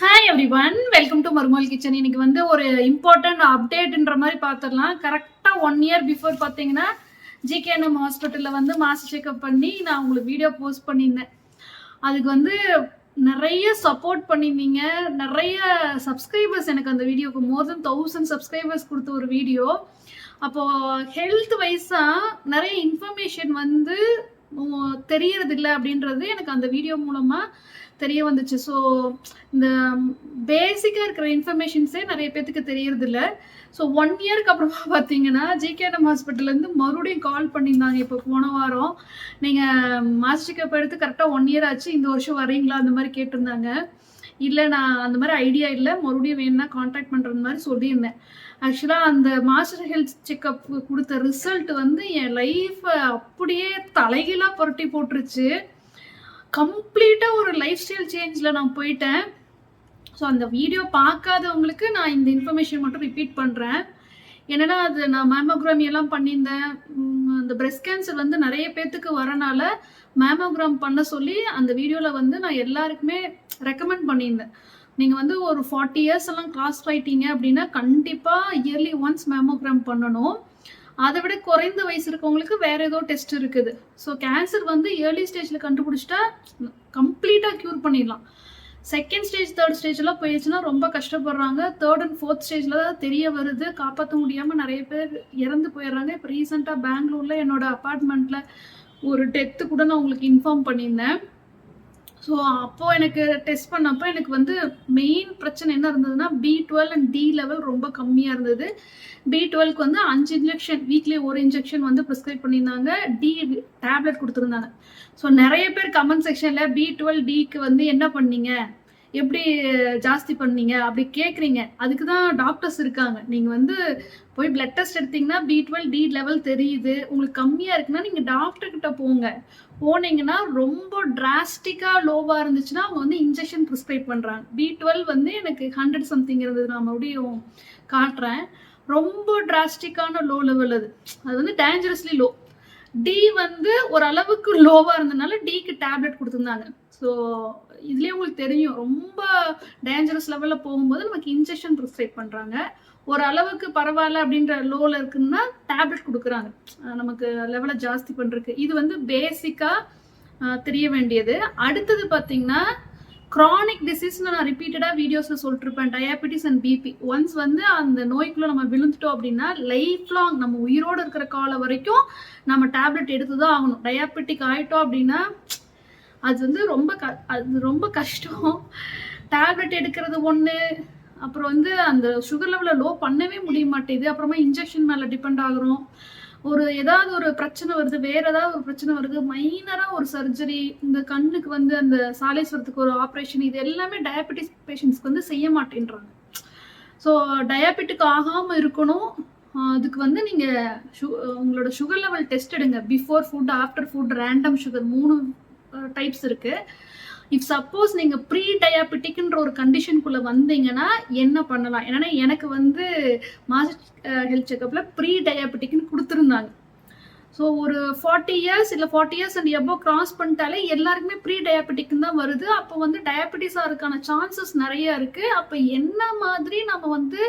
Hi everyone, welcome to மருமகள் kitchen. இன்னைக்கு வந்து ஒரு இம்பார்ட்டன்ட் அப்டேட்ன்ற மாதிரி பார்த்துடலாம். கரெக்டாக 1 இயர் பிஃபோர் பார்த்தீங்கன்னா ஜிகேஎன்எம் ஹாஸ்பிட்டலில் வந்து மாஸ் செக்அப் பண்ணி நான் உங்களுக்கு வீடியோ போஸ்ட் பண்ணியிருந்தேன். அதுக்கு வந்து நிறைய சப்போர்ட் பண்ணியிருந்தீங்க. நிறைய சப்ஸ்கிரைபர்ஸ் எனக்கு அந்த வீடியோக்கு மோர் தென் 1000 சப்ஸ்கிரைபர்ஸ் கொடுத்த ஒரு வீடியோ. அப்போது ஹெல்த் வைஸாக நிறைய இன்ஃபர்மேஷன் வந்து தெரியறது இல்லை அப்படின்றது எனக்கு அந்த வீடியோ மூலமாக தெரிய வந்துச்சு. ஸோ இந்த பேசிக்காக இருக்கிற இன்ஃபர்மேஷன்ஸே நிறைய பேத்துக்கு தெரியறது இல்லை. ஸோ 1 இயருக்கு அப்புறமா பார்த்தீங்கன்னா ஜிகேஎன்எம் ஹாஸ்பிட்டல்லேருந்து மறுபடியும் கால் பண்ணியிருந்தாங்க. இப்போ போன வாரம் நீங்கள் மாஸ் செக்அப் எடுத்து கரெக்டாக 1 இயர் ஆச்சு, இந்த வருஷம் வரீங்களா அந்த மாதிரி கேட்டிருந்தாங்க. இல்லை, நான் அந்த மாதிரி ஐடியா இல்லை, மறுபடியும் வேணும்னா காண்டாக்ட் பண்ணுறது மாதிரி சொல்லியிருந்தேன். ஆக்சுவலாக அந்த மாஸ்டர் ஹெல்த் செக்அப் கொடுத்த ரிசல்ட் வந்து என் லைஃப்பை அப்படியே தலைகீழாக புரட்டி போட்டுருச்சு. கம்ப்ளீட்டாக ஒரு லைஃப் ஸ்டைல் சேஞ்சில் நான் போயிட்டேன். ஸோ அந்த வீடியோ பார்க்காதவங்களுக்கு நான் இந்த இன்ஃபர்மேஷன் மட்டும் ரிப்பீட் பண்ணுறேன். என்னென்னா, அது நான் மேமோகிராமி எல்லாம் பண்ணியிருந்தேன். அந்த பிரெஸ்ட் கேன்சர் வந்து நிறைய பேர்த்துக்கு வரனால மேமோகிராம் பண்ண சொல்லி அந்த வீடியோவில் வந்து நான் எல்லாருக்குமே ரெக்கமெண்ட் பண்ணியிருந்தேன். நீங்கள் வந்து ஒரு 40 இயர்ஸ் எல்லாம் கிராஸ் ஆயிட்டீங்க அப்படின்னா கண்டிப்பாக இயர்லி ஒன்ஸ் மேமோகிராம் பண்ணணும். அதை விட குறைந்த வயசு இருக்கவங்களுக்கு வேற ஏதோ டெஸ்ட் இருக்குது. ஸோ கேன்சர் வந்து ஏர்லி ஸ்டேஜில் கண்டுபிடிச்சிட்டா கம்ப்ளீட்டாக க்யூர் பண்ணிடலாம். செகண்ட் ஸ்டேஜ், தேர்ட் ஸ்டேஜ்லாம் போயிடுச்சுன்னா ரொம்ப கஷ்டப்படுறாங்க. தேர்ட் அண்ட் ஃபோர்த் ஸ்டேஜில் தான் தெரிய வருது. காப்பாற்ற முடியாமல் நிறைய பேர் இறந்து போயிடுறாங்க. இப்போ ரீசெண்டாக பெங்களூரில் என்னோட அப்பார்ட்மெண்ட்டில் ஒரு டெத்து கூட நான் உங்களுக்கு இன்ஃபார்ம் பண்ணியிருந்தேன். ஸோ அப்போது எனக்கு டெஸ்ட் பண்ணப்போ எனக்கு வந்து மெயின் பிரச்சனை என்ன இருந்ததுன்னா B12 அண்ட் D லெவல் ரொம்ப கம்மியாக இருந்தது. B12க்கு வந்து 5 இன்ஜெக்ஷன், வீக்லி 1 இன்ஜெக்ஷன் வந்து ப்ரிஸ்கிரைப் பண்ணியிருந்தாங்க. D டேப்லெட் கொடுத்துருந்தாங்க. ஸோ நிறைய பேர் கமெண்ட் செக்ஷனில் B12 Dக்கு வந்து என்ன பண்ணீங்க, எப்படி ஜாஸ்தி பண்ணீங்க அப்படி கேட்குறீங்க. அதுக்கு தான் டாக்டர்ஸ் இருக்காங்க. நீங்கள் வந்து போய் பிளட் டெஸ்ட் எடுத்தீங்கன்னா B12 D லெவல் தெரியுது, உங்களுக்கு கம்மியாக இருக்குன்னா நீங்கள் டாக்டர்கிட்ட போனீங்கன்னா ரொம்ப டிராஸ்டிக்காக லோவாக இருந்துச்சுன்னா அவங்க வந்து இன்ஜெக்ஷன் ப்ரிஸ்கிரைப் பண்ணுறாங்க. B12 வந்து எனக்கு 100 சம்திங் இருந்தது, நான் மறுபடியும் காட்டுறேன். ரொம்ப டிராஸ்டிக்கான லோ லெவல் அது வந்து டேஞ்சரஸ்லி லோ. டி வந்து ஒரு அளவுக்கு லோவாக இருந்ததுனால டிக்கு டேப்லெட் கொடுத்துருந்தாங்க. ஸோ இதுலேயே உங்களுக்கு தெரியும், ரொம்ப டேஞ்சரஸ் லெவலில் போகும்போது நமக்கு இன்ஜெக்ஷன் ப்ரிஸ்கிரைப் பண்ணுறாங்க. ஒரு அளவுக்கு பரவாயில்ல அப்படின்ற லோவில் இருக்குன்னா டேப்லெட் கொடுக்குறாங்க நமக்கு லெவலை ஜாஸ்தி பண்ணுறதுக்கு. இது வந்து பேசிக்காக தெரிய வேண்டியது. அடுத்தது பார்த்தீங்கன்னா க்ரானிக் டிசீஸ்னு நான் ரிப்பீட்டடாக வீடியோஸில் சொல்லிட்டுருப்பேன். டயாபெட்டிஸ் அண்ட் பிபி ஒன்ஸ் வந்து அந்த நோய்க்குள்ளே நம்ம விழுந்துட்டோம் அப்படின்னா லைஃப் லாங் நம்ம உயிரோடு இருக்கிற காலம் வரைக்கும் நம்ம டேப்லெட் எடுத்து தான் ஆகணும். டயாபெட்டிக் ஆகிட்டோம் அப்படின்னா அது வந்து ரொம்ப கஷ்டம். டேப்லெட் எடுக்கிறது ஒன்று, அப்புறம் வந்து அந்த சுகர் லெவலை லோ பண்ணவே முடிய மாட்டேது. அப்புறமா இன்ஜெக்ஷன் மேலே டிபெண்ட் ஆகுறோம். ஏதாவது ஒரு பிரச்சனை வருது, வேற ஏதாவது ஒரு பிரச்சனை வருது, மைனராக ஒரு சர்ஜரி, இந்த கண்ணுக்கு வந்து அந்த சாலேஸ்வரத்துக்கு ஒரு ஆப்ரேஷன், இது எல்லாமே டயபெட்டிஸ் பேஷண்ட்ஸ்க்கு வந்து செய்ய மாட்டேன்றாங்க. ஸோ டயபெட்டிக் ஆகாமல் இருக்கணும். அதுக்கு வந்து நீங்கள் உங்களோட சுகர் லெவல் டெஸ்ட் எடுங்க. Before food, after food, random sugar 3 types இருக்கு. இஃப் சப்போஸ் நீங்கள் ப்ரீ டயாபெட்டிக்ன்ற ஒரு கண்டிஷனுக்குள்ளே வந்தீங்கன்னா என்ன பண்ணலாம்? ஏன்னா எனக்கு வந்து மாஸ் ஹெல்த் செக்கப்பில் ப்ரீ டயாபெட்டிக்னு கொடுத்துருந்தாங்க. ஸோ ஒரு 40 இயர்ஸ் இல்லை 40 இயர்ஸ் அண்ட் எபோ கிராஸ் பண்ணிட்டாலே எல்லாருக்குமே ப்ரீ டயாபெட்டிக்னு தான் வருது. அப்போ வந்து டயாபெட்டிஸாக இருக்கான சான்சஸ் நிறைய இருக்குது. அப்போ என்ன மாதிரி நம்ம வந்து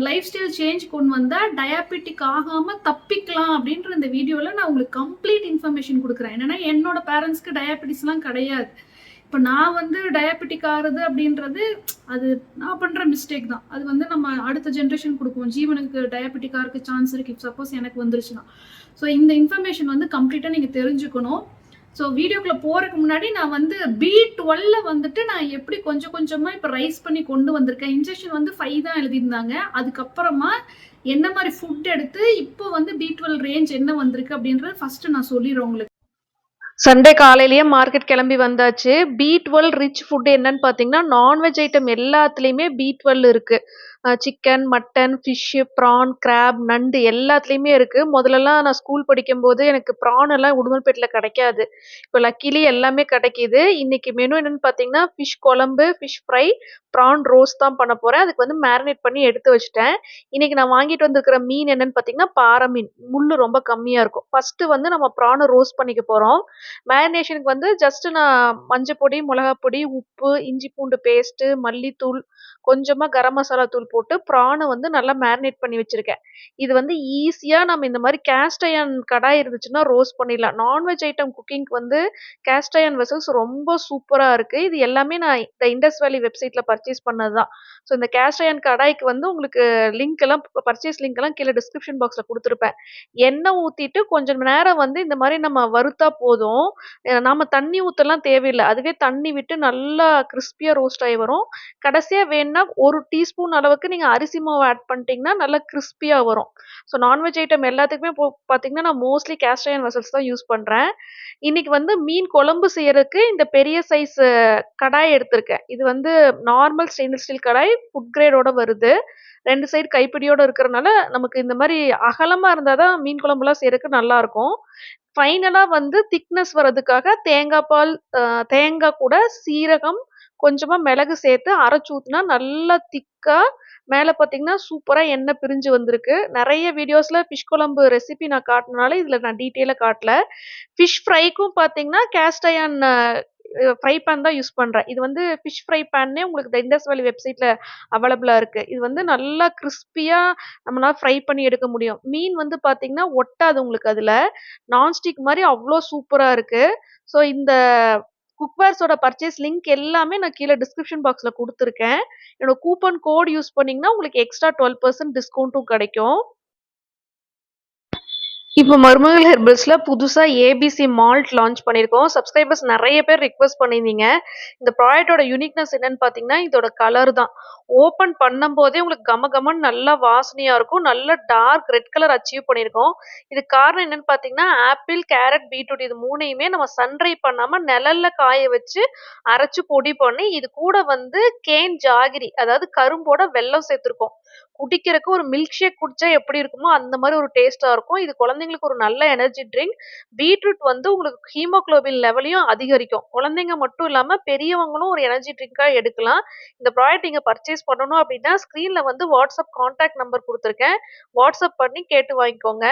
லைஃப் ஸ்டைல் சேஞ்ச் கொண்டு வந்தால் டயாபெட்டிக் ஆகாமல் தப்பிக்கலாம் அப்படின்ற இந்த வீடியோவில் நான் உங்களுக்கு கம்ப்ளீட் இன்ஃபர்மேஷன் கொடுக்குறேன். என்னென்னா என்னோட பேரண்ட்ஸ்க்கு டயாபெட்டிஸ்லாம் கிடையாது. இப்போ நான் வந்து டயாபெட்டிக் ஆகிறது அப்படின்றது அது நான் பண்ணுற மிஸ்டேக் தான். அது வந்து நம்ம அடுத்த ஜென்ரேஷன் கொடுப்போம். ஜீவனுக்கு டயாபெட்டிக்காக இருக்க சான்ஸ் இருக்குது இஃப் சப்போஸ் எனக்கு வந்துருச்சுன்னா. ஸோ இந்த இன்ஃபர்மேஷன் வந்து கம்ப்ளீட்டாக நீங்கள் தெரிஞ்சுக்கணும். ஸோ வீடியோக்குள்ளே போகிறதுக்கு முன்னாடி நான் வந்து B12 வந்துட்டு நான் எப்படி கொஞ்சம் கொஞ்சமாக இப்போ ரைஸ் பண்ணி கொண்டு வந்திருக்கேன். இன்ஜெக்ஷன் வந்து 5 தான் எழுதியிருந்தாங்க. அதுக்கப்புறமா என்ன மாதிரி ஃபுட் எடுத்து இப்போ வந்து B12 ரேஞ்ச் என்ன வந்திருக்கு அப்படின்றத ஃபஸ்ட்டு நான் சொல்லிடுறேன் உங்களுக்கு. சண்டே காலையிலேயே மார்க்கெட் கிளம்பி வந்தாச்சு. B12 ரிச் ஃபுட் என்னன்னு பார்த்தீங்கன்னா, நான்வெஜ் ஐட்டம் எல்லாத்துலேயுமே B12 இருக்கு. Chicken, mutton, fish, prawn, crab, நண்டு எல்லாத்துலயுமே இருக்கு. முதல்லலாம் நான் ஸ்கூல் படிக்கும்போது எனக்கு ப்ரான் எல்லாம் உடுமல்பேட்ல கிடைக்காது. இப்போ லக்கீலி எல்லாமே கிடைக்குது. இன்னைக்கு மெனு என்னன்னு பார்த்தீங்கன்னா, ஃபிஷ் குழம்பு, ஃபிஷ் ஃப்ரை, ப்ரான் ரோஸ்ட் தான் பண்ண போறேன். அதுக்கு வந்து மேரினேட் பண்ணி எடுத்து வச்சுட்டேன். இன்னைக்கு நான் வாங்கிட்டு வந்திருக்கிற மீன் என்னன்னு பார்த்தீங்கன்னா, பாறை மீன். முள்ளு ரொம்ப கம்மியா இருக்கும். ஃபர்ஸ்ட்டு வந்து நம்ம ப்ரான ரோஸ்ட் பண்ணிக்க போறோம். மேரினேஷனுக்கு வந்து ஜஸ்ட் நான் மஞ்சள் பொடி, மிளகாய் பொடி, உப்பு, இஞ்சி பூண்டு பேஸ்ட்டு, மல்லித்தூள், கொஞ்சமா கரம் மசாலா தூள் போட்டு ப்ரான வந்து நல்லா மேரினேட் பண்ணி வச்சிருக்கேன். இது வந்து ஈஸியா நம்ம இந்த மாரி கேஸ்ட் அயர்ன் கடாய் இருந்துச்சுன்னா ரோஸ்ட் பண்ணிடலாம். நான்வெஜ் ஐட்டம் குக்கிங்க்கு வந்து கேஸ்ட் அயர்ன் வெசல்ஸ் ரொம்ப சூப்பரா இருக்கு. இது எல்லாமே நான் இந்த இண்டஸ் வேலி வெப்சைட்ல பர்ச்சேஸ் பண்ணது தான். ஸோ இந்த கேஸ்ட் அயர்ன் கடாய்க்கு வந்து உங்களுக்கு லிங்க் எல்லாம் பர்ச்சேஸ் லிங்க் எல்லாம் கீழ டிஸ்கிரிப்ஷன் பாக்ஸ்ல குடுத்துருப்பேன். எண்ணெய் ஊத்திட்டு கொஞ்சம் நேரம் வந்து இந்த மாரி நம்ம வறுத்தா போதும். நாம தண்ணி ஊத்தலாம் தேவையில்ல. அதுவே தண்ணி விட்டு நல்லா கிரிஸ்பியா ரோஸ்ட் ஆயி வரும். கடைசியா வேணும்னா 1 டீஸ்பூன் அளவுக்கு நீங்க அரிசி மாவு ஆட் பண்ணிட்டீங்கன்னா, நல்லா கிரிஸ்பியா வரும். ஸோ நான்வெஜ் ஐட்டம் எல்லாத்துக்குமே பார்த்தீங்கன்னா, நான் மோஸ்ட்லி கேஸ்ட் அயர்ன் வெசல்ஸ் தான் யூஸ் பண்றேன். இன்னைக்கு வந்து மீன் குழம்பு செய்யறதுக்கு இந்த பெரிய சைஸ் கடாய் எடுத்திருக்கேன். இது வந்து நார்மல் ஸ்டெயின்லெஸ் ஸ்டீல் கடாய், ஃபுட் கிரேடோட வருது. 2 சைடு கைப்பிடியோட இருக்கிறனால, நமக்கு இந்த மாரி அகலமா இருந்தா தான் மீன் குழம்புலாம் செய்றதுக்கு நல்லாருக்கும். ஃபைனலா வந்து திக்னஸ் வரதுக்காக தேங்காய் பால், தேங்காய் கூட சீரகம், கொஞ்சமா மிளகு சேர்த்து அரைச்சு ஊத்துனா நல்லா திக்கா மேல பார்த்தீங்கன்னா, சூப்பரா எண்ணெய் பிரிஞ்சு வந்திருக்கு. நெறைய வீடியோஸ்ல ஃபிஷ் குழம்பு ரெசிபி நான் காட்டுனனால, இதுல நான் டீட்டெயிலா காட்டல. ஃபிஷ் ஃப்ரைக்கும் பார்த்தீங்கன்னா, கேஸ்ட் அயர்ன் ஃப்ரை பேன் தான் யூஸ் பண்றேன். இது வந்து ஃபிஷ் ஃப்ரை பேன்னே உங்களுக்கு இந்த இண்டஸ் வேலி வெப்சைட்ல அவைலபிளா இருக்கு. இது வந்து நல்லா கிரிஸ்பியா நம்மளால ஃப்ரை பண்ணி எடுக்க முடியும். மீன் வந்து பார்த்தீங்கன்னா, ஒட்டாது உங்களுக்கு அதுல. நான்ஸ்டிக் மாரி அவ்ளோ சூப்பரா இருக்கு. ஸோ இந்த குக்வேர்ஸோட பர்ச்சேஸ் லிங்க் எல்லாமே நான் கீழ டிஸ்கிரிப்ஷன் பாக்ஸ்ல குடுத்துருக்கேன். என்னோட கூப்பன் கோட் யூஸ் பண்ணீங்கன்னா, உங்களுக்கு எக்ஸ்ட்ரா 12% டிஸ்கவுண்ட்டும் கிடைக்கும். இப்போ மருமகள் ஹெர்பல்ஸ்ல புதுசா ஏபிசி மால்ட் லான்ச் பண்ணியிருக்கோம். சப்ஸ்கிரைபர்ஸ் நெறைய பேர் ரிக்வெஸ்ட் பண்ணியிருந்தீங்க. இந்த ப்ராடக்ட்டோட யூனிக்னஸ் என்னன்னு பார்த்தீங்கன்னா, இதோட கலர் தான். ஓப்பன் பண்ணும்போதே உங்களுக்கு கமகமன்னு நல்லா வாசனையா இருக்கும். நல்ல டார்க் ரெட் கலர் அச்சீவ் பண்ணியிருக்கோம். இதுக்கு காரணம் என்னன்னு பார்த்தீங்கன்னா, ஆப்பிள், கேரட், பீட்ரூட் இது 3யுமே நம்ம சன் ட்ரை பண்ணாம நிழல்ல காய வச்சு அரைச்சு பொடி பண்ணி, இது கூட வந்து கேன் ஜாகிரி அதாவது கரும்போட வெல்லம் சேர்த்துருக்கோம். குடிக்கிறக்கு ஒரு மில்க் ஷேக் குடிச்சா எப்படி இருக்குமோ, அந்த மாரி ஒரு டேஸ்ட்டா இருக்கும். இது குழந்தைங்களுக்கு ஒரு நல்ல எனர்ஜி ட்ரிங்க். பீட்ரூட் வந்து உங்களுக்கு ஹீமோகுளோபின் லெவலையும் அதிகரிக்கும். குழந்தைங்க மட்டும் இல்லாம பெரியவங்களும் ஒரு எனர்ஜி ட்ரிங்க்கா எடுக்கலாம். இந்த ப்ராடக்ட் நீங்க பர்ச்சேஸ் பண்ணணும் அப்படின்னா, ஸ்க்ரீன்ல வந்து வாட்ஸ்அப் கான்டாக்ட் நம்பர் குடுத்துருக்கேன். வாட்ஸ்அப் பண்ணி கேட்டு வாங்கிக்கோங்க.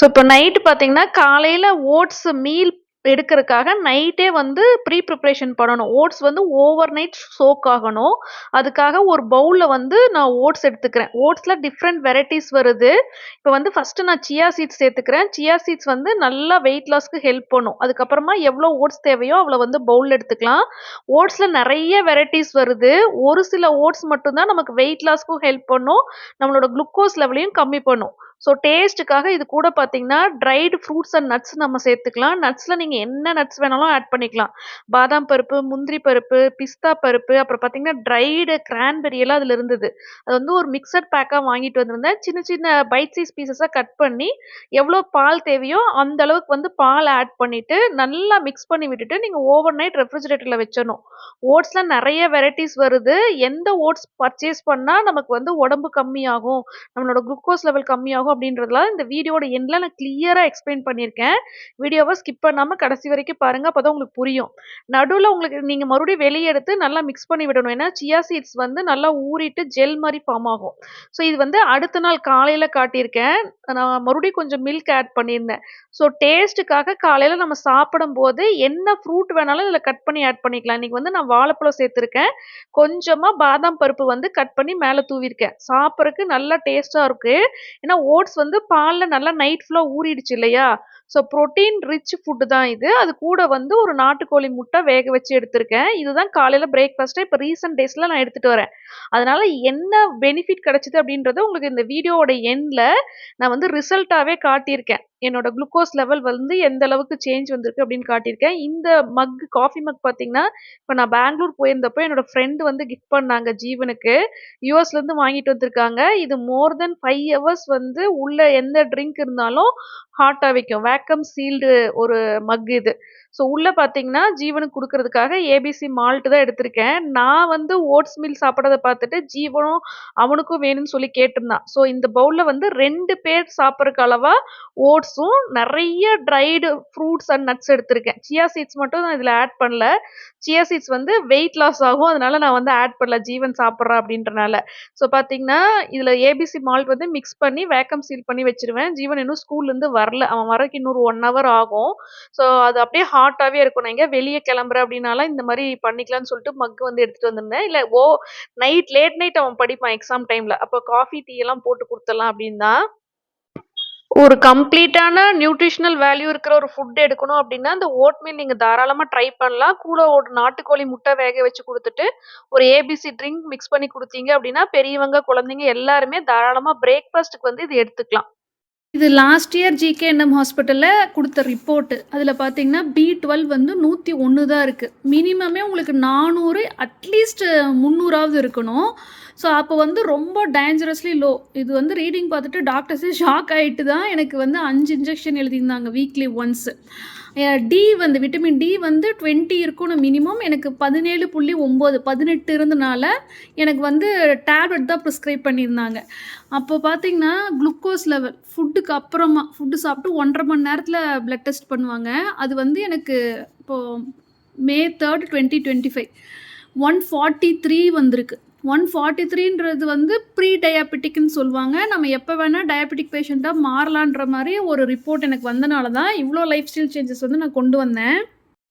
ஸோ, இப்போ நைட்டு பார்த்தீங்கன்னா, காலையில ஓட்ஸ் மீல் எடுக்கறக்காக நைட்டே வந்து ப்ரீ ப்ரிப்பரேஷன் பண்ணணும். ஓட்ஸ் வந்து ஓவர் நைட் சோக் ஆகணும். அதுக்காக ஒரு பவுல்ல வந்து நான் ஓட்ஸ் எடுத்துக்கிறேன். ஓட்ஸ்ல டிஃபரெண்ட் வெரைட்டீஸ் வருது. இப்போ வந்து ஃபர்ஸ்ட்டு நான் சியா சீட்ஸ் சேர்த்துக்கிறேன். சியா சீட்ஸ் வந்து நல்லா வெயிட் லாஸ்க்கு ஹெல்ப் பண்ணும். அதுக்கப்புறமா எவ்வளோ ஓட்ஸ் தேவையோ அவ்வளோ வந்து பவுல்ல எடுத்துக்கலாம். ஓட்ஸ்ல நெறைய வெரைட்டீஸ் வருது. ஒரு சில ஓட்ஸ் மட்டும் தான் நமக்கு வெயிட் லாஸ்க்கும் ஹெல்ப் பண்ணும். நம்மளோட குளுக்கோஸ் லெவலையும் கம்மி பண்ணும். ஸோ டேஸ்ட்டுக்காக இது கூட பார்த்தீங்கன்னா, ட்ரைடு ஃப்ரூட்ஸ் அண்ட் நட்ஸ் நம்ம சேர்த்துக்கலாம். நட்ஸ்ல நீங்க என்ன நட்ஸ் வேணாலும் ஆட் பண்ணிக்கலாம். பாதாம் பருப்பு, முந்திரி பருப்பு, பிஸ்தா பருப்பு, அப்புறம் பார்த்தீங்கன்னா, ட்ரைடு கிரான்பெர்ரி எல்லாம் அதுல இருந்தது. அது வந்து ஒரு மிக்ஸட் பேக்கா வாங்கிட்டு வந்திருந்தேன். சின்ன சின்ன பைட் சைஸ் பீஸஸா கட் பண்ணி, எவ்வளோ பால் தேவையோ அந்த அளவுக்கு வந்து பால் ஆட் பண்ணிட்டு, நல்லா மிக்ஸ் பண்ணி விட்டுட்டு, நீங்க ஓவர் நைட் ரெஃப்ரிஜரேட்டர்ல வச்சிரணும். ஓட்ஸ்ல நெறைய வெரைட்டீஸ் வருது. எந்த ஓட்ஸ் பர்ச்சேஸ் பண்ணா நமக்கு வந்து உடம்பு கம்மியாகும், நம்மளோட குளுக்கோஸ் லெவல் கம்மியாகும் அப்படின்றதுலாம் இந்த வீடியோட எண்ட்ல நான் கிளியரா எக்ஸ்பிளைன் பண்ணியிருக்கேன். வீடியோவ ஸ்கிப் பண்ணாம கடைசி வரைக்கும் பாருங்க. அப்பதான் உங்களுக்கு புரியும். நடுவுல உங்களுக்கு நீங்க மறுபடியும் வெளிய எடுத்து நல்லா மிக்ஸ் பண்ணி விடணும். ஏன்னா சியா சீட்ஸ் வந்து நல்லா ஊறிட்டு ஜெல் மாரி ஃபார்ம் ஆகும். ஸோ இது வந்து அடுத்த நாள் காலையில காட்டியிருக்கேன். நான் மறுபடியும் கொஞ்சம் மில்க் ஆட் பண்ணியிருந்தேன். ஸோ டேஸ்ட்டுக்காக காலையில நம்ம சாப்பிடும்போது என்ன ஃப்ரூட் வேணாலும் இதுல கட் பண்ணி ஆட் பண்ணிக்கலாம். இன்னைக்கு வந்து நான் வாழைப்பழம் சேர்த்துருக்கேன். கொஞ்சமா பாதாம் பருப்பு வந்து கட் பண்ணி மேல தூவியிருக்கேன். சாப்பிடறக்கு நல்லா டேஸ்ட்டா இருக்கு. ஏன்னா ஓட்ஸ் வந்து பால்ல நல்லா நைட் ஃபுல்லா ஊறிடுச்சு இல்லையா? ஸோ புரோட்டீன் ரிச் ஃபுட் தான் இது. அது கூட வந்து ஒரு நாட்டுக்கோழி முட்டை வேக வச்சு எடுத்திருக்கேன். இதுதான் காலையில பிரேக்ஃபாஸ்ட்டா இப்ப ரீசென்ட் டேஸ்ல நான் எடுத்துட்டு வரேன். அதனால என்ன பெனிஃபிட் கிடைச்சது அப்படின்றத உங்களுக்கு இந்த வீடியோவோட எண்ட்ல நான் வந்து ரிசல்ட்டாவே காட்டியிருக்கேன். என்னோட குளுக்கோஸ் லெவல் வந்து எந்த அளவுக்கு சேஞ்ச் வந்திருக்கு அப்படின்னு காட்டியிருக்கேன். இந்த காஃபி மக் பார்த்தீங்கன்னா, இப்ப நான் பெங்களூர் போயிருந்தப்போ என்னோட ஃப்ரெண்ட் வந்து கிஃப்ட் பண்ணாங்க ஜீவனுக்கு. யுஎஸ்லேருந்து வாங்கிட்டு வந்திருக்காங்க. இது மோர் தென் 5 ஹவர்ஸ் வந்து உள்ள எந்த ட்ரிங்க் இருந்தாலும் ஹாட்டா வைக்கும். வேக்கம் சீல்டு ஒரு மக் இது. ஸோ உள்ள பார்த்தீங்கன்னா, ஜீவனுக்கு குடுக்குறதுக்காக ஏபிசி மால்ட் தான் எடுத்திருக்கேன். நான் வந்து ஓட்ஸ் மீல் சாப்பிடுறத பார்த்துட்டு ஜீவனும் அவனுக்கும் வேணும்னு சொல்லி கேட்டிருந்தான். ஸோ இந்த பவுல்ல வந்து 2 பேர் சாப்பிடுறக்கு அளவா ஓட்ஸும், நெறைய ட்ரைடு ஃப்ரூட்ஸ் அண்ட் நட்ஸ் எடுத்திருக்கேன். சியா சீட்ஸ் மட்டும் நான் இதுல ஆட் பண்ணல. சியா சீட்ஸ் வந்து வெயிட் லாஸ் ஆகும். அதனால நான் வந்து ஆட் பண்ணல. ஜீவன் சாப்பிடுறான் அப்படின்றனால. ஸோ பார்த்தீங்கன்னா, இதுல ஏபிசி மால்ட் வந்து மிக்ஸ் பண்ணி வேக்கம் சீல் பண்ணி வச்சுருவேன். ஜீவன் இன்னும் ஸ்கூல்லேருந்து வரல. அவன் வரக்கு இன்னொரு 1 ஹவர் ஆகும். ஸோ அது அப்படியே ஹாட்டாவே இருக்கும். நான் எங்கேயா வெளிய கிளம்புறேன் அப்படின்னாலாம் இந்த மாரி பண்ணிக்கலாம்னு சொல்லிட்டு மக் வந்து எடுத்துட்டு வந்திருந்தேன். இல்ல லேட் நைட் அவன் படிப்பான் எக்ஸாம் டைம்ல. அப்போ காஃபி, டீ எல்லாம் போட்டு குடுத்துடலாம் அப்படின்னு தான். ஒரு கம்ப்ளீட்டான நியூட்ரிஷனல் வேல்யூ இருக்கிற ஒரு ஃபுட் எடுக்கணும் அப்படின்னா, இந்த ஓட் மீல் நீங்க தாராளமா ட்ரை பண்ணலாம். கூட ஒரு நாட்டுக்கோழி முட்டை வேக வச்சு குடுத்துட்டு, ஒரு ஏபிசி ட்ரிங்க் மிக்ஸ் பண்ணி குடுத்தீங்க அப்படின்னா, பெரியவங்க, குழந்தைங்க எல்லாருமே தாராளமா பிரேக்ஃபாஸ்ட்க்கு வந்து இது எடுத்துக்கலாம். இது லாஸ்ட் இயர் ஜிகேஎன்எம் ஹாஸ்பிட்டல்ல குடுத்த ரிப்போர்ட். அதுல பார்த்தீங்கன்னா, B12 வந்து 101 தான் இருக்கு. மினிமமே உங்களுக்கு 400 அட்லீஸ்ட் 300ஆவது இருக்கணும். ஸோ அப்போ வந்து ரொம்ப டேஞ்சரஸ்லி லோ. இது வந்து ரீடிங் பார்த்துட்டு டாக்டர்ஸே ஷாக் ஆயிட்டு தான் எனக்கு வந்து 5 இன்ஜெக்ஷன் எழுதியிருந்தாங்க வீக்லி ஒன்ஸ். டி வந்து விட்டமின் டி வந்து 20 இருக்கணும் மினிமம். எனக்கு 17.9 18 இருந்தனால எனக்கு வந்து டேப்லெட் தான் ப்ரிஸ்கிரைப் பண்ணியிருந்தாங்க. அப்போ பார்த்தீங்கன்னா, குளுக்கோஸ் லெவல் ஃபுட்டுக்கு அப்புறமா ஃபுட்டு சாப்பிட்டு 1.5 மணி நேரத்தில் பிளட் டெஸ்ட் பண்ணுவாங்க. அது வந்து எனக்கு இப்போது May 3, 2025 143 வந்திருக்கு. 143ன்றது வந்து ப்ரீ டயாபெட்டிக்னு சொல்லுவாங்க. நம்ம எப்போ வேணால் டயாபெட்டிக் பேஷண்ட்டாக மாறலான்ற மாதிரி ஒரு ரிப்போர்ட் எனக்கு வந்தனால தான் இவ்வளோ லைஃப் ஸ்டைல் சேஞ்சஸ் வந்து நான் கொண்டு வந்தேன்.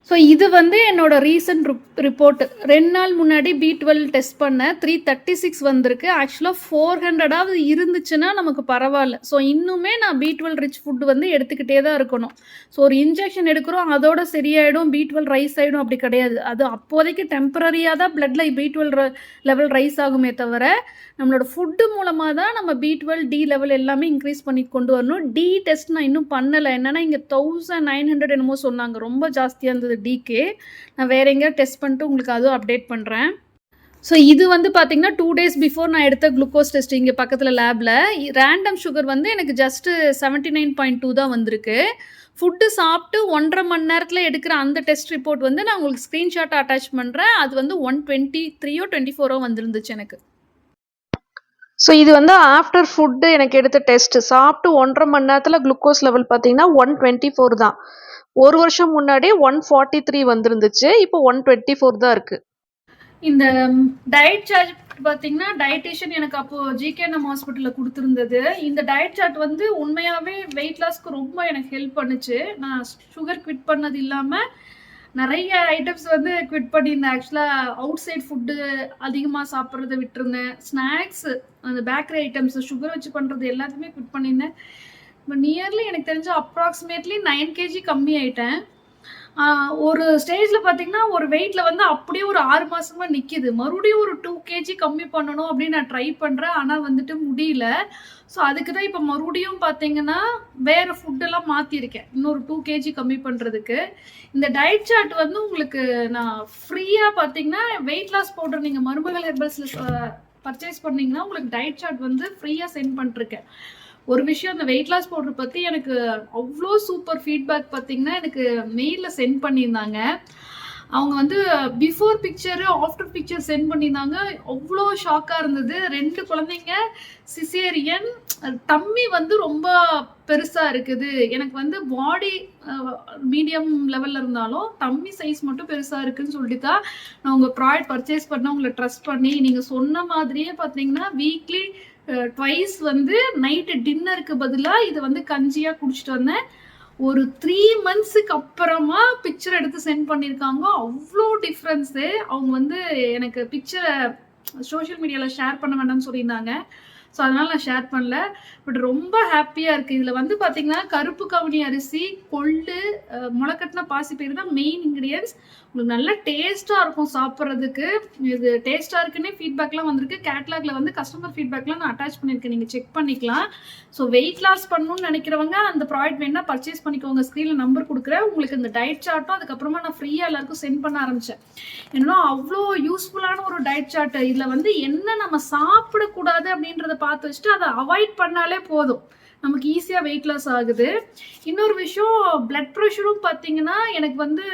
ஸோ இது வந்து என்னோட ரீசன்ட் ரிப்போர்ட். 2 நாள் முன்னாடி B12 டெஸ்ட் பண்ணேன். 336 வந்திருக்கு. ஆக்சுவலாக 400ஆவது இருந்துச்சுன்னா நமக்கு பரவாயில்ல. ஸோ இன்னுமே நான் B12 ரிச் ஃபுட் வந்து எடுத்துக்கிட்டே தான் இருக்கணும். ஸோ ஒரு இன்ஜெக்ஷன் எடுக்கிறோம், அதோட சரியாயிடும், B12 ரைஸ் ஆகிடும், அப்படி கிடையாது. அது அப்போதைக்கு டெம்பரரியாக தான் பிளட்டில் B12 லெவல் ரைஸ் ஆகுமே தவிர, நம்மளோட ஃபுட்டு மூலமாக தான் நம்ம B12 டி லெவல் எல்லாமே இன்க்ரீஸ் பண்ணி கொண்டு வரணும். டி டெஸ்ட் நான் இன்னும் பண்ணலை. என்னென்னா இங்கே 1900 என்னமோ சொன்னாங்க. ரொம்ப ஜாஸ்தியாக இருந்தது டிகே. நான் வேற எங்கேயாவது டெஸ்ட் பண்ணிட்டு உங்களுக்கு அதுவும் அப்டேட் பண்ணுறேன். ஸோ இது வந்து பார்த்தீங்கன்னா 2 days பிஃபோர் நான் எடுத்த குளுக்கோஸ் டெஸ்ட் இங்கே பக்கத்தில் லேபில். ரேண்டம் சுகர் வந்து எனக்கு ஜஸ்ட்டு 79.2 தான் வந்திருக்கு. ஃபுட்டு சாப்பிட்டு 1.5 மணி நேரத்தில் எடுக்கிற அந்த டெஸ்ட் ரிப்போர்ட் வந்து நான் உங்களுக்கு ஸ்க்ரீன்ஷாட் அட்டாச் பண்ணுறேன். அது வந்து 123 24 வந்துருந்துச்சு எனக்கு. ஸோ இது வந்து ஆஃப்டர் ஃபுட்டு எனக்கு எடுத்த டெஸ்ட். சாப்பிட்டு 1.5 மணி நேரத்தில் குளுக்கோஸ் லெவல் பார்த்தீங்கன்னா 124 தான். 1 வருஷம் முன்னாடி 143 வந்திருந்துச்சு. இப்போ 124 தான் இருக்கு. இந்த டயட் சார்ட் பார்த்தீங்கன்னா, டயட்டீஷியன் எனக்கு அப்போது ஜிகேஎன்எம் ஹாஸ்பிட்டலில் கொடுத்துருந்தது. இந்த டயட் சார்ட் வந்து உண்மையாகவே வெயிட் லாஸ்க்கு ரொம்ப எனக்கு ஹெல்ப் பண்ணுச்சு. நான் சுகர் குவிட் பண்ணது இல்லாமல் நிறைய ஐட்டம்ஸ் வந்து குவிட் பண்ணியிருந்தேன். ஆக்சுவலாக அவுட் சைட் ஃபுட்டு அதிகமாக சாப்பிட்றத விட்டுருந்தேன். ஸ்நாக்ஸு, அந்த பேக்கரி ஐட்டம்ஸ், சுகர் வச்சு பண்ணுறது எல்லாத்தையுமே குவிட் பண்ணியிருந்தேன். இப்போ நியர்லி எனக்கு தெரிஞ்ச அப்ராக்சிமேட்லி 9 kg கம்மி ஆயிட்டேன். ஒரு ஸ்டேஜில் பார்த்தீங்கன்னா, ஒரு வெயிட்டில் வந்து அப்படியே ஒரு 6 மாதமாக நிற்கிது. மறுபடியும் ஒரு 2 kg கம்மி பண்ணணும் அப்படின்னு நான் ட்ரை பண்ணுறேன். ஆனால் வந்துட்டு முடியல. ஸோ அதுக்கு தான் இப்போ மறுபடியும் பார்த்தீங்கன்னா, வேறு ஃபுட்டெல்லாம் மாற்றிருக்கேன். இன்னொரு 2 kg கம்மி பண்ணுறதுக்கு. இந்த டயட் சார்ட் வந்து உங்களுக்கு நான் ஃப்ரீயாக பார்த்தீங்கன்னா, வெயிட் லாஸ் பவுடர் நீங்கள் மருமகள் ஹெர்பல்ஸில் பர்ச்சேஸ் பண்ணிங்கன்னா, உங்களுக்கு டயட் சார்ட் வந்து ஃப்ரீயாக சென்ட் பண்ணிருக்கேன். ஒரு விஷயம், அந்த வெயிட் லாஸ் பவுடர் பற்றி எனக்கு அவ்வளோ சூப்பர் ஃபீட்பேக் பார்த்தீங்கன்னா, எனக்கு மெயிலில் சென்ட் பண்ணியிருந்தாங்க. அவங்க வந்து before picture after picture send பண்ணியிருந்தாங்க. அவ்வளோ ஷாக்காக இருந்தது. 2 குழந்தைங்க சிசேரியன், டம்மி வந்து ரொம்ப பெருசாக இருக்குது. எனக்கு வந்து பாடி மீடியம் லெவலில் இருந்தாலும் டம்மி சைஸ் மட்டும் பெருசாக இருக்குதுன்னு சொல்லிட்டு தான் நான் உங்கள் ப்ராடக்ட் பர்ச்சேஸ் பண்ண உங்களை ட்ரஸ்ட் பண்ணி, நீங்கள் சொன்ன மாதிரியே பார்த்தீங்கன்னா வீக்லி ட்வைஸ் வந்து நைட்டு டின்னருக்கு பதிலாக இதை வந்து கஞ்சியாக குடிச்சிட்டு வந்தேன். ஒரு 3 monthsக்கு அப்புறமா பிக்சர் எடுத்து சென்ட் பண்ணியிருக்காங்க. அவ்வளோ டிஃப்ரென்ஸு. அவங்க வந்து எனக்கு பிக்சரை சோஷியல் மீடியாவில் ஷேர் பண்ண வேண்டாம்னு சொல்லியிருந்தாங்க. ஸோ அதனால் நான் ஷேர் பண்ணல. பட் ரொம்ப ஹாப்பியாக இருக்குது. இதில் வந்து பார்த்திங்கன்னா, கருப்பு கவுனி அரிசி, கொள்ளு, முளைக்கட்டின பாசிப்பயிறு தான் மெயின் இன்க்ரீடியன்ஸ். உங்களுக்கு நல்ல டேஸ்ட்டாக இருக்கும் சாப்பிட்றதுக்கு. இது டேஸ்ட்டாக இருக்குன்னே ஃபீட்பேக்லாம் வந்திருக்கு. கேட்லாகில் வந்து கஸ்டமர் ஃபீட்பேக்லாம் நான் அட்டாச் பண்ணியிருக்கேன், நீங்கள் செக் பண்ணிக்கலாம். ஸோ வெயிட் லாஸ் பண்ணணும்னு நினைக்கிறவங்க அந்த ப்ராடக்ட் வேணால் பர்ச்சேஸ் பண்ணிக்கோங்க. ஸ்க்ரீனில் நம்பர் கொடுக்குறேன். உங்களுக்கு இந்த டயட் சார்ட்டும் அதுக்கப்புறமா நான் ஃப்ரீயாக எல்லாருக்கும் சென்ட் பண்ண ஆரம்பித்தேன். ஏன்னா அவ்வளோ யூஸ்ஃபுல்லான ஒரு டயட் சார்ட். இதில் வந்து என்ன நம்ம சாப்பிடக்கூடாது அப்படின்றத பார்த்து வச்சுட்டு அதை அவாய்ட் பண்ணாலே போதும். நமக்கு ஈஸியாக வெயிட் லாஸ் ஆகுது. இன்னொரு விஷயம், பிளட் ப்ரெஷரும் பார்த்தீங்கன்னா எனக்கு வந்து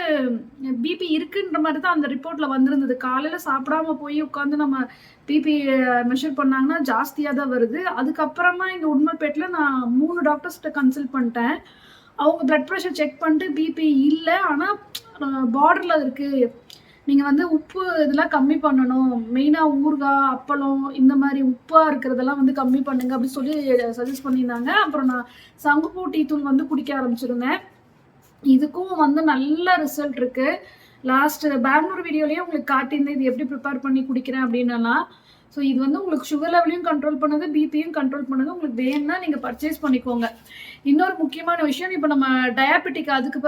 பிபி இருக்குன்ற மாதிரி தான் அந்த ரிப்போர்ட்டில் வந்திருந்தது. காலையில் சாப்பிடாம போய் உட்காந்து நம்ம பிபி மெஷர் பண்ணாங்கன்னா ஜாஸ்தியாக தான் வருது. அதுக்கப்புறமா இந்த உண்மைப்பேட்டில் நான் 3 டாக்டர்ஸ்கிட்ட கன்சல்ட் பண்ணிட்டேன். அவங்க பிளட் ப்ரெஷர் செக் பண்ணிட்டு பிபி இல்லை, ஆனால் பார்டரில் இருக்குது, நீங்கள் வந்து உப்பு இதெல்லாம் கம்மி பண்ணணும், மெயினாக ஊறுகாய் அப்பளம் இந்த மாதிரி உப்பாக இருக்கிறதெல்லாம் வந்து கம்மி பண்ணுங்க அப்படின்னு சொல்லி சஜஸ்ட் பண்ணியிருந்தாங்க. அப்புறம் நான் சங்குப்பூ டீ தூள் வந்து குடிக்க ஆரம்பிச்சிருந்தேன். இதுக்கும் வந்து நல்ல ரிசல்ட் இருக்குது. லாஸ்ட் பெங்களூர் வீடியோலேயே உங்களுக்கு காட்டியிருந்தேன் இது எப்படி ப்ரிப்பேர் பண்ணி குடிக்கிறேன் அப்படின்னலாம். ஸோ இது வந்து உங்களுக்கு சுகர் லெவலையும் கண்ட்ரோல் பண்ணுது, பிபியும் கண்ட்ரோல் பண்ணுது. உங்களுக்கு வேணும்னா நீங்கள் பர்ச்சேஸ் பண்ணிக்கோங்க. இன்னொரு முக்கியமான விஷயம், இப்போ நம்ம டயாபெட்டிக் அதுக்கு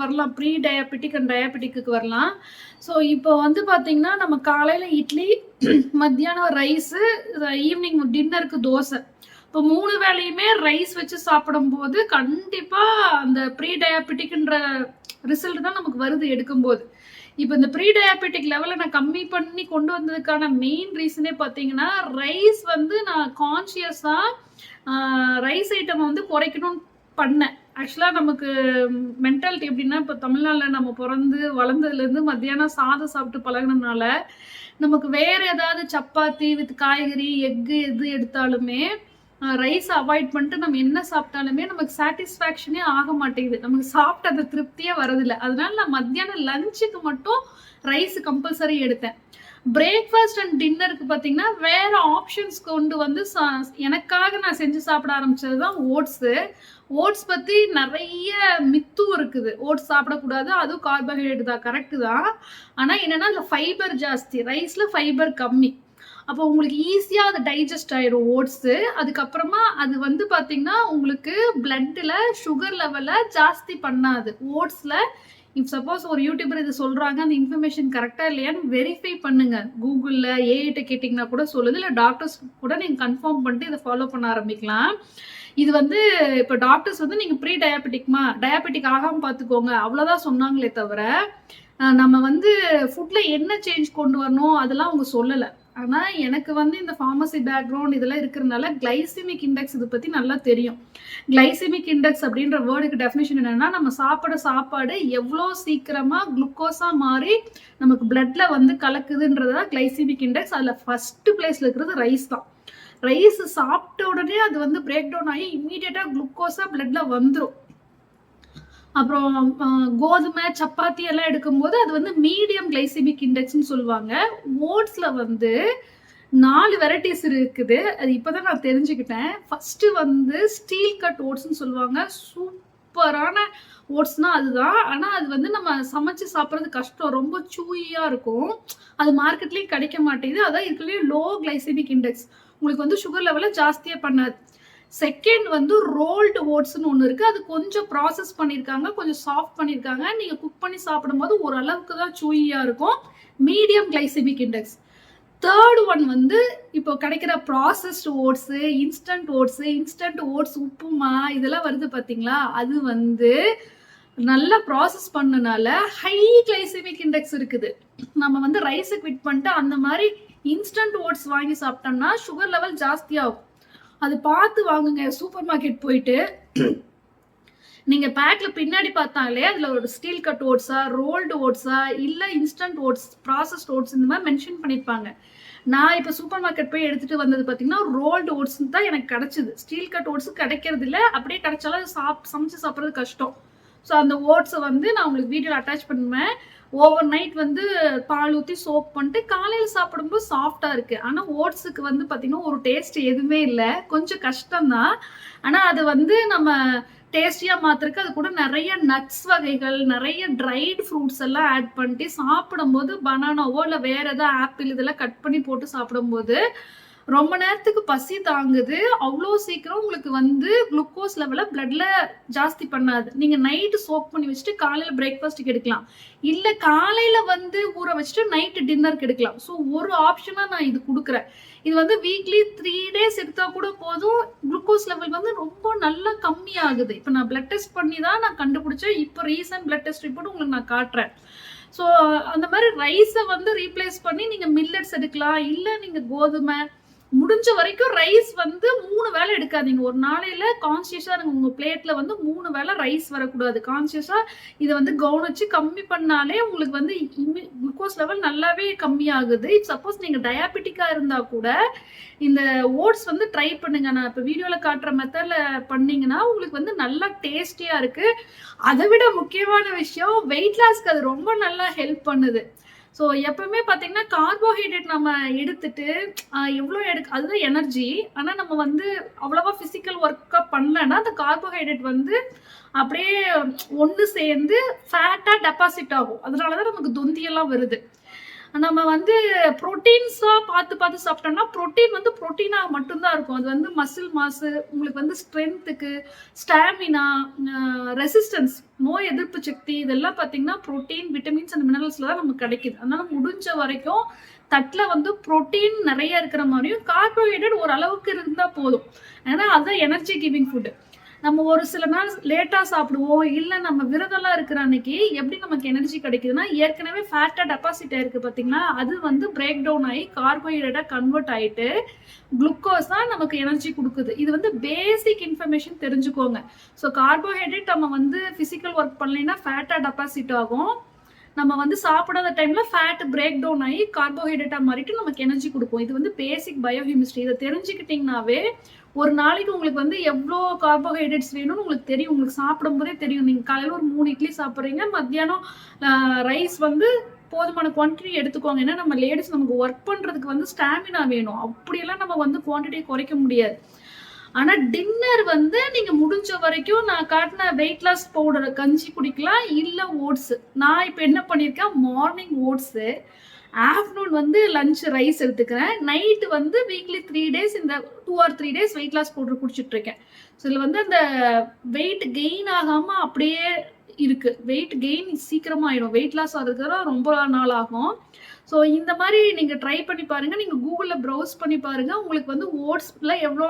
வரலாம், ப்ரீ டயாபெட்டிக் அண்ட் டயாபெட்டிக்கு வரலாம். ஸோ இப்போ வந்து பார்த்தீங்கன்னா நம்ம காலையில் இட்லி, மத்தியானம் ரைஸு, ஈவினிங் டின்னருக்கு தோசை. இப்போ 3 வேளையுமே ரைஸ் வச்சு சாப்பிடும்போது கண்டிப்பாக அந்த ப்ரீ டயாபெட்டிக்ன்ற ரிசல்ட் தான் நமக்கு வருது எடுக்கும்போது. இப்போ இந்த ப்ரீ டயாபெட்டிக் லெவலை நான் கம்மி பண்ணி கொண்டு வந்ததுக்கான மெயின் ரீசனே பார்த்தீங்கன்னா, ரைஸ் வந்து நான் கான்ஷியஸாக ரைஸ் ஐட்டம் வந்து குறைக்கணும்னு பண்ணேன். ஆக்சுவலாக நமக்கு மென்டாலிட்டி எப்படின்னா, இப்போ தமிழ்நாட்டில் நம்ம பிறந்து வளர்ந்ததுலேருந்து மத்தியானம் சாதம் சாப்பிட்டு பழகினதுனால நமக்கு வேறு ஏதாவது சப்பாத்தி வித் காய்கறி எக்கு எது எடுத்தாலுமே ரைஸ் அவாய்ட் பண்ணிட்டு நம்ம என்ன சாப்பிட்டாலுமே நமக்கு சாட்டிஸ்ஃபேக்ஷனே ஆக மாட்டேங்குது. நமக்கு சாப்பிட்ட அந்த திருப்தியே வரதில்லை. அதனால நான் மத்தியானம் லஞ்சுக்கு மட்டும் ரைஸ் கம்பல்சரி எடுத்தேன். பிரேக்ஃபாஸ்ட் அண்ட் டின்னருக்கு பார்த்தீங்கன்னா வேற ஆப்ஷன்ஸ் கொண்டு வந்து எனக்காக நான் செஞ்சு சாப்பிட ஆரம்பிச்சது தான் ஓட்ஸு. ஓட்ஸ் பற்றி நிறைய மித்தும் இருக்குது. ஓட்ஸ் சாப்பிடக்கூடாது, அதுவும் கார்போஹைட்ரேட் தான், கரெக்டு தான். ஆனால் என்னென்னா அதில் ஃபைபர் ஜாஸ்தி, ரைஸில் ஃபைபர் கம்மி. அப்போ உங்களுக்கு ஈஸியாக அது டைஜஸ்ட் ஆயிடும் ஓட்ஸு. அதுக்கப்புறமா அது வந்து பார்த்தீங்கன்னா உங்களுக்கு பிளட்டில் சுகர் லெவலை ஜாஸ்தி பண்ணாது. ஓட்ஸில் இஃப் சப்போஸ் ஒரு யூடியூபர் இது சொல்கிறாங்க, அந்த இன்ஃபர்மேஷன் கரெக்டாக இல்லையான்னு வெரிஃபை பண்ணுங்கள். கூகுளில் ஏஐட்ட கேட்டிங்கன்னா கூட சொல்லுது, இல்லை டாக்டர்ஸ் கூட நீங்கள் கன்ஃபார்ம் பண்ணிட்டு இதை ஃபாலோ பண்ண ஆரம்பிக்கலாம். இது வந்து இப்போ டாக்டர்ஸ் வந்து நீங்கள் ப்ரீ டயாபெட்டிக் ஆகாமல் பார்த்துக்கோங்க அவ்வளோதான் சொன்னாங்களே தவிர, நம்ம வந்து ஃபுட்டில் என்ன சேஞ்ச் கொண்டு வரணும் அதெல்லாம் அவங்க சொல்லலை. ஆனால் எனக்கு வந்து இந்த ஃபார்மசி பேக்ரவுண்ட் இதெல்லாம் இருக்கிறதுனால கிளைசிமிக் இண்டெக்ஸ் இதை பற்றி நல்லா தெரியும். கிளைசிமிக் இண்டெக்ஸ் அப்படின்ற வேர்டுக்கு டெஃபினேஷன் என்னென்னா, நம்ம சாப்பிட சாப்பாடு எவ்வளோ சீக்கிரமாக குளுக்கோஸாக மாறி நமக்கு பிளட்டில் வந்து கலக்குதுன்றது தான் கிளைசிமிக் இண்டெக்ஸ். அதில் ஃபஸ்ட்டு பிளேஸில் இருக்கிறது ரைஸ் தான். ரைஸ் சாப்பிட்ட உடனே அது வந்து பிரேக் டவுன் ஆகி இம்மீடியட்டாக குளுக்கோஸாக பிளட்டில் வந்துடும். அப்புறம் கோதுமை சப்பாத்தி எல்லாம் எடுக்கும்போது அது வந்து மீடியம் கிளைசிமிக் இண்டெக்ஸ்ன்னு சொல்லுவாங்க. ஓட்ஸில் வந்து 4 வெரைட்டிஸ் இருக்குது. அது இப்போ தான் நான் தெரிஞ்சுக்கிட்டேன். ஃபஸ்ட்டு வந்து ஸ்டீல் கட் ஓட்ஸ்ன்னு சொல்லுவாங்க. சூப்பரான ஓட்ஸ்னால் அதுதான். ஆனால் அது வந்து நம்ம சமைச்சு சாப்பிட்றது கஷ்டம், ரொம்ப சூயியாக இருக்கும். அது மார்க்கெட்லேயும் கிடைக்க மாட்டேங்குது. அதான் இதுக்குள்ளேயே லோ கிளைசிமிக் இண்டெக்ஸ், உங்களுக்கு வந்து சுகர் லெவலை ஜாஸ்தியாக பண்ணாது. செகண்ட் வந்து ரோல்டு ஓட்ஸ்ன்னு ஒன்று இருக்குது. அது கொஞ்சம் ப்ராசஸ் பண்ணியிருக்காங்க, கொஞ்சம் சாஃப்ட் பண்ணியிருக்காங்க. நீங்கள் குக் பண்ணி சாப்பிடும்போது ஓரளவுக்கு தான் சூயியாக இருக்கும், medium glycaemic index. Third one வந்து இப்போ கிடைக்கிற processed oats, instant oats upma இதெல்லாம் வருது பார்த்தீங்களா, அது வந்து நல்லா ப்ராசஸ் பண்ணனால ஹை கிளைசிமிக் இண்டெக்ஸ் இருக்குது. நம்ம வந்து ரைஸை குவிட் பண்ணிட்டு அந்த மாதிரி இன்ஸ்டன்ட் ஓட்ஸ் வாங்கி சாப்பிட்டோம்னா சுகர் லெவல் ஜாஸ்தியாகும். அது பார்த்து வாங்குங்க. சூப்பர் மார்க்கெட் போயிட்டு நீங்கள் பேக்கில் பின்னாடி பார்த்தாலே அதில் ஒரு ஸ்டீல் கட் ஓட்ஸா, ரோல்டு ஓட்ஸா, இல்லை இன்ஸ்டன்ட் ஓட்ஸ், ப்ராசஸ்ட் ஓட்ஸ் இந்த மாதிரி மென்ஷன் பண்ணியிருப்பாங்க. நான் இப்போ சூப்பர் மார்க்கெட் போய் எடுத்துகிட்டு வந்தது பார்த்தீங்கன்னா ரோல்டு ஓட்ஸ் தான் எனக்கு கிடச்சிது. ஸ்டீல் கட் ஓட்ஸ் கிடைக்கிறது இல்லை, அப்படியே கிடைச்சாலும் சமைச்சு சாப்பிட்றது கஷ்டம். ஸோ அந்த ஓட்ஸை வந்து நான் உங்களுக்கு வீடியோவில் அட்டாச் பண்ணுவேன். ஓவர் நைட் வந்து பால் ஊற்றி சோப் பண்ணிட்டு காலையில் சாப்பிடும்போது சாஃப்டாக இருக்குது. ஆனால் ஓட்ஸுக்கு வந்து பார்த்திங்கன்னா ஒரு டேஸ்ட் எதுவுமே இல்லை, கொஞ்சம் கஷ்டம்தான். ஆனால் அது வந்து நம்ம டேஸ்டியாக மாத்திருக்கு. அது கூட நிறைய நட்ஸ் வகைகள், நிறைய ட்ரைட் ஃப்ரூட்ஸ் எல்லாம் ஆட் பண்ணிட்டு சாப்பிடும்போது பனானாவோ இல்லை வேறு ஏதாவது ஆப்பிள் இதெல்லாம் கட் பண்ணி போட்டு சாப்பிடும்போது ரொம்ப நேரத்துக்கு பசி தாங்குது. அவ்வளோ சீக்கிரம் உங்களுக்கு வந்து குளுக்கோஸ் லெவலை பிளட்ல ஜாஸ்தி பண்ணாது. நீங்கள் நைட்டு சோக் பண்ணி வச்சுட்டு காலையில் பிரேக்ஃபாஸ்ட்டுக்கு எடுக்கலாம், இல்லை காலையில் வந்து ஊற வச்சுட்டு நைட்டு டின்னருக்கு எடுக்கலாம். ஸோ ஒரு ஆப்ஷனாக நான் இது கொடுக்குறேன். இது வந்து வீக்லி 3 days எடுத்தால் கூட போதும், குளுக்கோஸ் லெவல் வந்து ரொம்ப நல்லா கம்மியாகுது. இப்போ நான் பிளட் டெஸ்ட் பண்ணி தான் நான் கண்டுபிடிச்சேன். இப்போ ரீசன்ட் பிளட் டெஸ்ட் ரிப்போர்ட் உங்களுக்கு நான் காட்டுறேன். ஸோ அந்த மாதிரி ரைஸை வந்து ரீப்ளேஸ் பண்ணி நீங்கள் மில்லட்ஸ் எடுக்கலாம், இல்லை நீங்கள் கோதுமை முடிஞ்ச வரைக்கும் ரைஸ் வந்து 3 வேளை எடுக்காதீங்க. ஒரு நாளையில கான்ஷியஸா இருங்க. உங்க பிளேட்ல வந்து 3 வேளை ரைஸ் வரக்கூடாது. கான்ஷியஸா இத வந்து கவனிச்சு கம்மி பண்ணாலே உங்களுக்கு வந்து குளுக்கோஸ் லெவல் நல்லாவே கம்மியாகுது. இஃப் சப்போஸ் நீங்க டயாபெட்டிக்கா இருந்தா கூட இந்த ஓட்ஸ் வந்து ட்ரை பண்ணுங்க. நான் இப்ப வீடியோல காட்டுற மெத்தட்ல பண்ணீங்கன்னா உங்களுக்கு வந்து நல்லா டேஸ்டியா இருக்கு. அதை விட முக்கியமான விஷயம் வெயிட் லாஸ்க்கு அது ரொம்ப நல்லா ஹெல்ப் பண்ணுது. ஸோ எப்பவுமே பார்த்தீங்கன்னா கார்போஹைட்ரேட் நம்ம எடுத்துட்டு எவ்வளோ அதுதான் எனர்ஜி. ஆனால் நம்ம வந்து அவ்வளோவா ஃபிசிக்கல் ஒர்க்காக பண்ணலன்னா அந்த கார்போஹைட்ரேட் வந்து அப்படியே ஒன்று சேர்ந்து ஃபேட்டாக டெபாசிட் ஆகும். அதனால தான் நமக்கு தொந்தியெல்லாம் வருது. நம்ம வந்து ப்ரோட்டீன்ஸாக பார்த்து சாப்பிட்டோம்னா ப்ரோட்டீன் வந்து ப்ரோட்டீனாக மட்டும்தான் இருக்கும். அது வந்து மசில் மாசு, உங்களுக்கு வந்து ஸ்ட்ரென்த்துக்கு, ஸ்டாமினா, ரெசிஸ்டன்ஸ், நோய் எதிர்ப்பு சக்தி, இதெல்லாம் பார்த்தீங்கன்னா ப்ரோட்டீன், விட்டமின்ஸ் அண்ட் மினரல்ஸில் தான் நமக்கு கிடைக்குது. அதனால முடிஞ்ச வரைக்கும் தட்டில் வந்து ப்ரோட்டீன் நிறைய இருக்கிற மாதிரியும் கார்போஹைட்ரேட் ஓரளவுக்கு இருந்தால் போதும். ஏன்னா அதுதான் எனர்ஜி கிவிங் ஃபுட்டு. நம்ம ஒரு சில நாள் லேட்டாக சாப்பிடுவோம், இல்லை நம்ம விரதம்லாம் இருக்கிற அன்னைக்கு எப்படி நமக்கு எனர்ஜி கிடைக்குதுன்னா ஏற்கனவே ஃபேட்டாக டெபாசிட் ஆயிருக்கு பார்த்தீங்களா, அது வந்து பிரேக் டவுன் ஆகி கார்போஹைட்ரேட்டாக கன்வெர்ட் ஆகிட்டு குளுக்கோஸ் தான் நமக்கு எனர்ஜி கொடுக்குது. இது வந்து பேசிக் இன்ஃபர்மேஷன் தெரிஞ்சுக்கோங்க. ஸோ கார்போஹைட்ரேட் நம்ம வந்து ஃபிசிக்கல் ஒர்க் பண்ணலைன்னா ஃபேட்டாக டெபாசிட் ஆகும். நம்ம வந்து சாப்பிடாத டைம்ல ஃபேட் பிரேக் டவுன் ஆகி கார்போஹைட்ரேட்டா மாறிட்டு நமக்கு எனர்ஜி கொடுக்கும். இது வந்து பேசிக் பயோகெமிஸ்ட்ரி. இதை தெரிஞ்சுக்கிட்டீங்கன்னாவே ஒரு நாளைக்கு உங்களுக்கு வந்து எவ்வளோ கார்போஹைட்ரேட்ஸ் வேணும்னு உங்களுக்கு தெரியும். உங்களுக்கு சாப்பிடும் போதே தெரியும். நீங்க காலையில ஒரு 3 இட்லி சாப்பிட்றீங்க, மத்தியானம் ரைஸ் வந்து போதுமான குவான்டிட்டி எடுத்துக்கோங்க. ஏன்னா நம்ம லேடிஸ் நமக்கு ஒர்க் பண்றதுக்கு வந்து ஸ்டாமினா வேணும். அப்படியெல்லாம் நம்ம வந்து குவான்டிட்டியை குறைக்க முடியாது. ஆனா டின்னர் வந்து நீங்க முடிஞ்ச வரைக்கும் நான் காட்டின வெயிட் லாஸ் பவுடர் கஞ்சி குடிக்கலாம், இல்ல ஓட்ஸ். நான் இப்ப என்ன பண்ணிருக்கேன், மார்னிங் ஓட்ஸ், ஆஃப்டர்நூன் வந்து லஞ்ச் ரைஸ் எடுத்துக்கிறேன், நைட்டு வந்து வீக்லி 3 டேஸ் இந்த 2 or 3 days weight loss powder குடிச்சிட்டு இருக்கேன். ஸோ இதுல வந்து அந்த வெயிட் கெயின் ஆகாம அப்படியே இருக்கு. வெயிட் கெயின் சீக்கிரமா ஆயிடும். வெயிட் லாஸ் ஆகிறதுக்கு ரொம்ப நாள் ஆகும். ஸோ இந்த மாதிரி நீங்கள் ட்ரை பண்ணி பாருங்கள். நீங்கள் கூகுளில் ப்ரௌஸ் பண்ணி பாருங்கள். உங்களுக்கு வந்து ஓட்ஸில் எவ்வளோ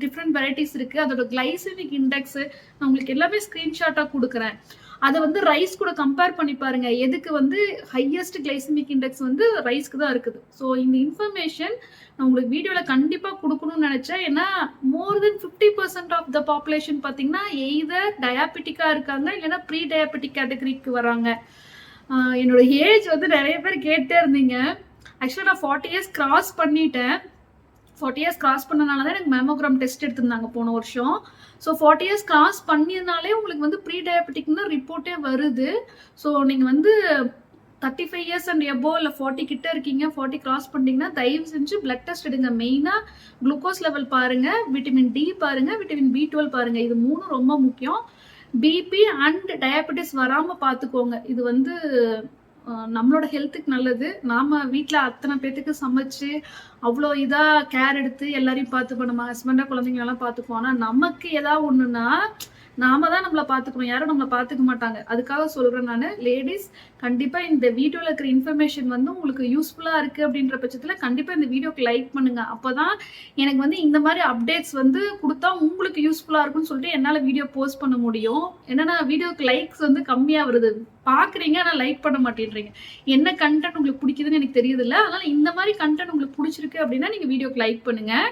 டிஃப்ரெண்ட் வெரைட்டிஸ் இருக்குது, அதோட கிளைசமிக் இண்டெக்ஸு நான் உங்களுக்கு எல்லாமே ஸ்க்ரீன்ஷாட்டாக கொடுக்குறேன். அதை வந்து ரைஸ் கூட கம்பேர் பண்ணி பாருங்கள். எதுக்கு வந்து ஹையஸ்ட் கிளைசமிக் இண்டெக்ஸ் வந்து ரைஸ்க்கு தான் இருக்குது. ஸோ இந்த இன்ஃபர்மேஷன் நான் உங்களுக்கு வீடியோவில் கண்டிப்பாக கொடுக்கணும்னு நினச்சேன். ஏன்னா மோர் தென் 50% ஆஃப் த பாப்புலேஷன் பார்த்தீங்கன்னா எய்தர் டயாபெட்டிக்காக இருக்காங்க, இல்லைன்னா ப்ரீ டயாபெட்டிக் கேட்டகரிக்கு வராங்க. என்னோட ஏஜ் வந்து நிறைய பேர் கேட்டே இருந்தீங்க. ஆக்சுவலாக நான் 40 இயர்ஸ் கிராஸ் பண்ணிட்டேன். 40 இயர்ஸ் கிராஸ் பண்ணனால தான் எனக்கு மேமோகிராம் டெஸ்ட் எடுத்திருந்தாங்க போன வருஷம். ஸோ 40 இயர்ஸ் கிராஸ் பண்ணியதுனாலே உங்களுக்கு வந்து ப்ரீ டயாபெட்டிக்னு ரிப்போர்ட்டே வருது. ஸோ நீங்கள் வந்து 35 இயர்ஸ் அண்ட் எபோ இல்லை 40 கிட்ட இருக்கீங்க, 40 கிராஸ் பண்ணிட்டீங்கன்னா தயவு செஞ்சு பிளட் டெஸ்ட் எடுங்க. மெயினாக குளுக்கோஸ் லெவல் பாருங்கள், விட்டமின் டி பாருங்கள், விட்டமின் B12 பாருங்கள். இது 3 ரொம்ப முக்கியம். பிபி அண்ட் டயாபெட்டிஸ் வராமல் பார்த்துக்கோங்க. இது வந்து நம்மளோட ஹெல்த்துக்கு நல்லது. நாம வீட்டில் அத்தனை பேத்துக்கு சமைச்சு அவ்வளோ இதாக கேர் எடுத்து எல்லாரையும் பார்த்துப்போம். நம்ம ஹஸ்பண்டா குழந்தைங்களெல்லாம் பார்த்துக்குவோம். ஆனால் நமக்கு ஏதாவது ஒன்றுனா நாம தான் நம்மளை பார்த்துக்கணும். யாரும் நம்மளை பார்த்துக்க மாட்டாங்க. அதுக்காக சொல்கிறேன் நான், லேடிஸ் கண்டிப்பாக இந்த வீடியோவில் இருக்கிற இன்ஃபர்மேஷன் வந்து உங்களுக்கு யூஸ்ஃபுல்லாக இருக்குது அப்படின்ற பட்சத்தில் கண்டிப்பாக இந்த வீடியோக்கு லைக் பண்ணுங்கள். அப்போ தான் எனக்கு வந்து இந்த மாதிரி அப்டேட்ஸ் வந்து கொடுத்தா உங்களுக்கு யூஸ்ஃபுல்லாக இருக்குன்னு சொல்லிட்டு என்னால் வீடியோ போஸ்ட் பண்ண முடியும். என்னன்னா வீடியோக்கு லைக்ஸ் வந்து கம்மியாக வருது. பார்க்குறீங்க ஆனால் லைக் பண்ண மாட்டேன்றீங்க. என்ன கண்டென்ட் உங்களுக்கு பிடிக்குதுன்னு எனக்கு தெரியுதில்ல. அதனால் இந்த மாதிரி கண்டென்ட் உங்களுக்கு பிடிச்சிருக்கு அப்படின்னா நீங்கள் வீடியோக்கு லைக் பண்ணுங்கள்.